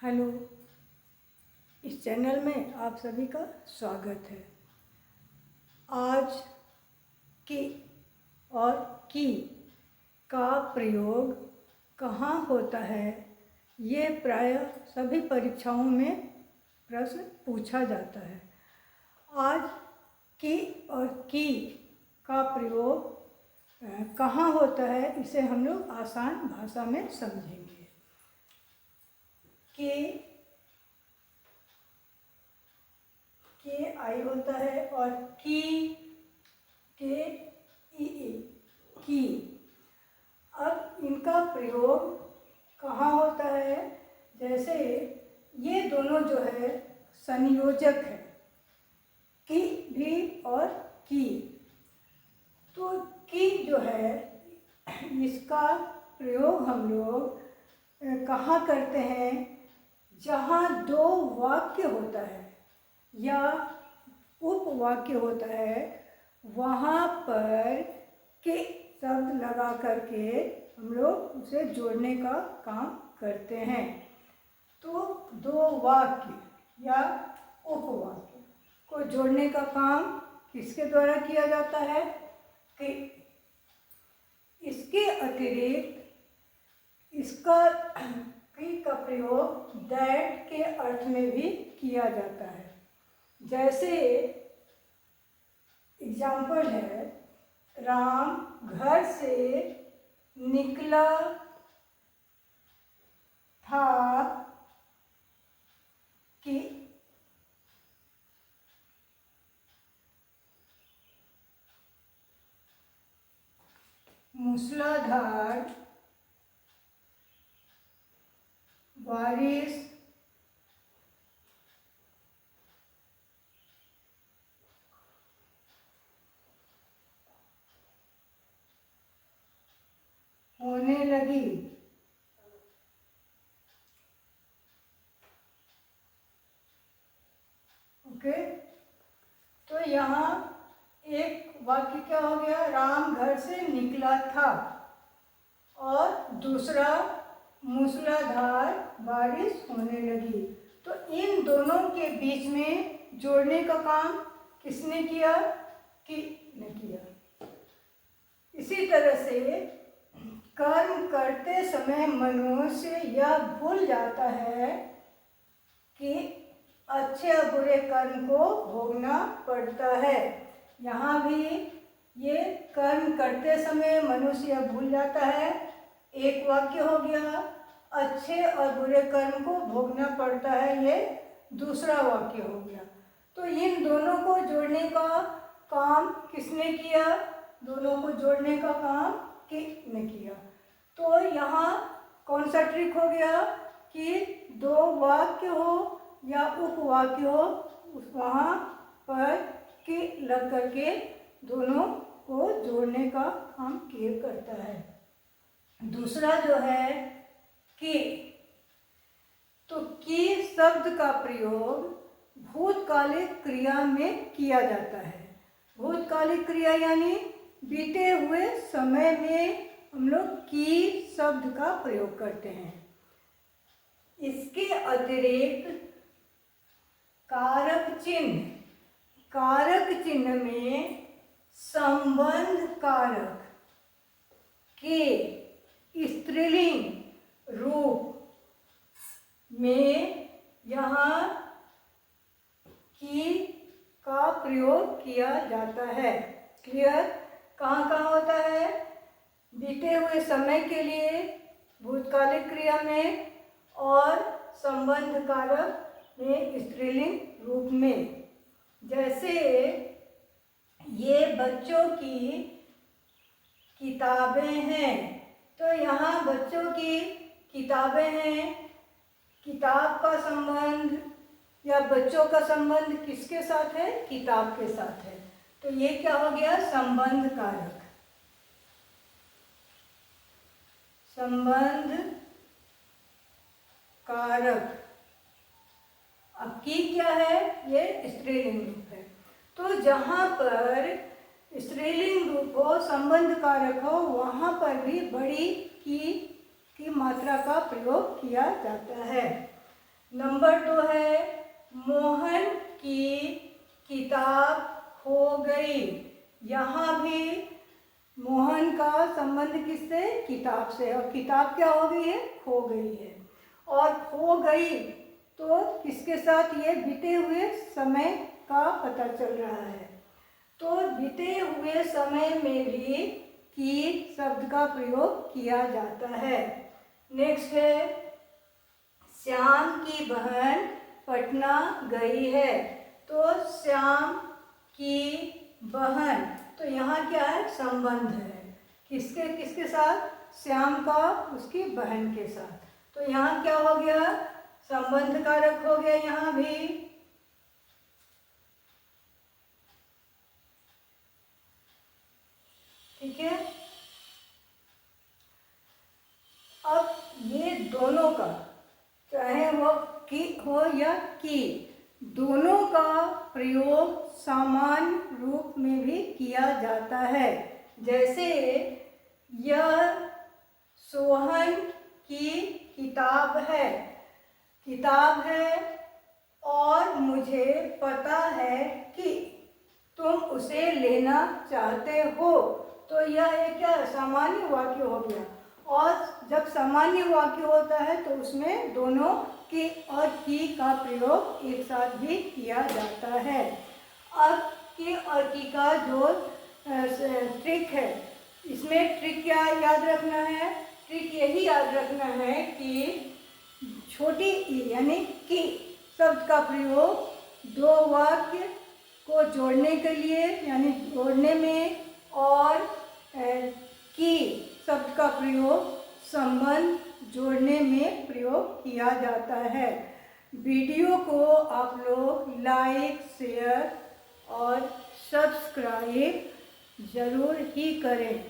Hello, इस channel में आप सभी का स्वागत है। आज की और की का प्रयोग कहाँ होता है, ये प्रायः सभी परीक्षाओं में प्रश्न पूछा जाता है। आज की और की का प्रयोग कहाँ होता है, इसे हम लोग आसान भाषा में समझेंगे। के आई होता है और की के ई की। अब इनका प्रयोग कहाँ होता है, जैसे ये दोनों जो है संयोजक है, की भी और की। तो की जो है इसका प्रयोग हम लोग कहाँ करते हैं, जहाँ दो वाक्य होता है या उपवाक्य होता है, वहाँ पर के शब्द लगा करके हम लोग उसे जोड़ने का काम करते हैं। तो दो वाक्य या उपवाक्य को जोड़ने का काम किसके द्वारा किया जाता है, कि इसके अतिरिक्त इसका का प्रयोग दैट के अर्थ में भी किया जाता है। जैसे एग्जाम्पल है, राम घर से निकला था कि मूसलाधार बारिश होने लगी। ओके, तो यहाँ एक वाक्य क्या हो गया, राम घर से निकला था, और दूसरा मूसलाधार बारिश होने लगी। तो इन दोनों के बीच में जोड़ने का काम किसने किया, कि ने किया। इसी तरह से कर्म करते समय मनुष्य यह भूल जाता है कि अच्छे और बुरे कर्म को भोगना पड़ता है। यहाँ भी ये कर्म करते समय मनुष्य यह भूल जाता है, एक वाक्य हो गया। अच्छे और बुरे कर्म को भोगना पड़ता है, ये दूसरा वाक्य हो गया। तो इन दोनों को जोड़ने का काम किसने किया, दोनों को जोड़ने का काम किसने किया। तो यहाँ कौन सा ट्रिक हो गया कि दो वाक्य हो या उपवाक्य हो, वहाँ पर कि लग करके दोनों को जोड़ने का काम किया करता है। दूसरा जो है कि, तो कि शब्द का प्रयोग भूतकालिक क्रिया में किया जाता है। भूतकालिक क्रिया यानी बीते हुए समय में हम लोग की शब्द का प्रयोग करते हैं। इसके अतिरिक्त कारक चिन्ह में संबंध कारक के स्त्रीलिंग रूप में यहाँ की का प्रयोग किया जाता है। क्लियर, कहाँ कहाँ होता है, बीते हुए समय के लिए भूतकालिक क्रिया में, और संबंध कारक में स्त्रीलिंग रूप में। जैसे ये बच्चों की किताबें हैं, तो यहाँ बच्चों की किताबें हैं, किताब का संबंध या बच्चों का संबंध किसके साथ है, किताब के साथ है। तो ये क्या हो गया, संबंध कारक। संबंध कारक। अब की क्या है, ये स्त्रीलिंग रूप है। तो जहाँ पर स्त्रीलिंग रूप हो, संबंध कारक हो, वहाँ पर भी बड़ी की मात्रा का प्रयोग किया जाता है। नंबर 2 है मोहन की किताब खो गई। यहाँ भी मोहन का संबंध किससे? किताब से। और किताब क्या हो गई है? खो गई है। और खो गई तो किसके साथ? ये बीते हुए समय का पता चल रहा है। तो बीते हुए समय में भी की शब्द का प्रयोग किया जाता है। नेक्स्ट है श्याम की बहन पटना गई है। तो श्याम की बहन, तो यहाँ क्या है? संबंध है। किसके किसके साथ? श्याम का उसकी बहन के साथ। तो यहाँ क्या हो गया? संबंध कारक हो गया यहाँ भी। ठीक है। अब ये दोनों का, चाहे वो की हो या की, दोनों का प्रयोग सामान्य रूप में भी किया जाता है। जैसे यह सोहन की किताब है। किताब है और मुझे पता है कि तुम उसे लेना चाहते हो। तो यह एक क्या? सामान्य वाक्य हो गया। और जब सामान्य वाक्य होता है तो उसमें दोनों की और की का प्रयोग एक साथ भी किया जाता है। अब की और की का जो ट्रिक है, इसमें ट्रिक क्या याद रखना है? ट्रिक यही याद रखना है कि छोटी ई यानी की शब्द का प्रयोग दो वाक्य को जोड़ने के लिए यानी जोड़ने में, और की शब्द का प्रयोग संबंध जोड़ने में प्रयोग किया जाता है। वीडियो को आप लोग लाइक, शेयर और सब्सक्राइब ज़रूर ही करें।